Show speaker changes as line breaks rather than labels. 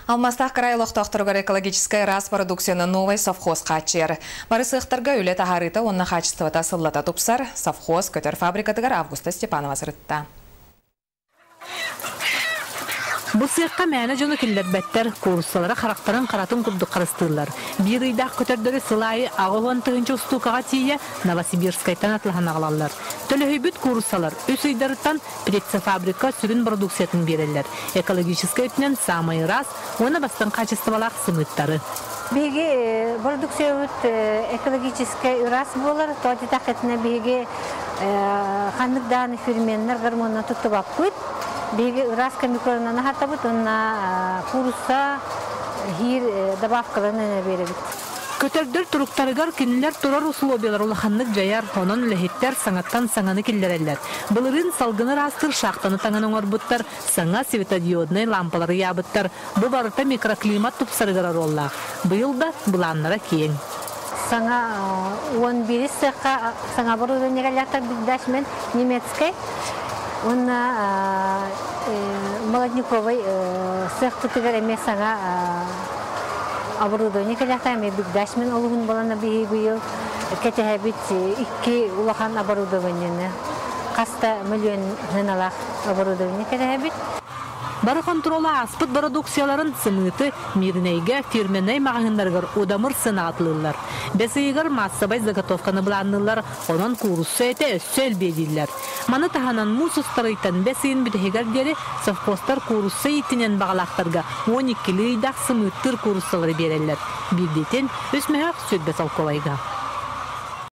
Алмастақ қарайлық тоқтырғыр экологическая раз продукцияны новый совхоз қачер. Бары сықтырға үлет ағарыты онына қачыстывата сыллата тұпсар, совхоз көтер фабрикатығар Августа Степанова сырытта.
Бұл сыйыққа мәні жоны келдер бәттер курсалары қарақтарын қаратын күрді қарыстырылар. Bir ұйдақ көтердері сылайы ағылуан тұғынчы ұстуқаға тие Новосибирскайтан атылған ағылалар. Төлі өйбіт курсалар өс ұйдарыттан предсофабрика сүрін продукциятын берелер. Экологический өтінен самай раз, оны бастан қачыстывалақ сымыттары.
Биги продукция өт экологический раз болар, тоғды тақетіне биги қандықданы ферменнер гормонна тұттыбап көт. Биги раска микронаны хаттабыт, онна курса хир добавкаланы беребит.
Көтердер туруктарыгар кинилер турар условиялар улаханнык жаяр, онон лехеттер саңаттан саңаны киллерелер. Былырын салгыны растыр шақтаны таңаны оңарбыттар, саңа светодиодный лампалары ябыттар. Бу барыта микроклимат тупсарыгар оллах. Быйылда буланнара кейін.
Саңа 11 сықа саңа оборудование галятар биддашмен немецкой. Он молодняковый цех путыгар эме саңа оборудование галятар эме биддашмен олугун балана бийбийыл кетехебит 2 улахан оборудованияны каста миллион гыналах оборудование кетехебит.
Бары контрола аспыт продукцияларын сымыты мирнейге фирменей мағындарғыр удамыр сына атылылар. Бәсейгір массабай заготовканы бұланылар, онан курсы әте өссел беділер. Маны таханан мусустарыйтан бәсейін бүтігердері совхозтар курсы етінен бағалақтарға 12-лі идақ сымыттыр курсылары берелер. Бірдетен өсмәғақ сөтбе салковайға.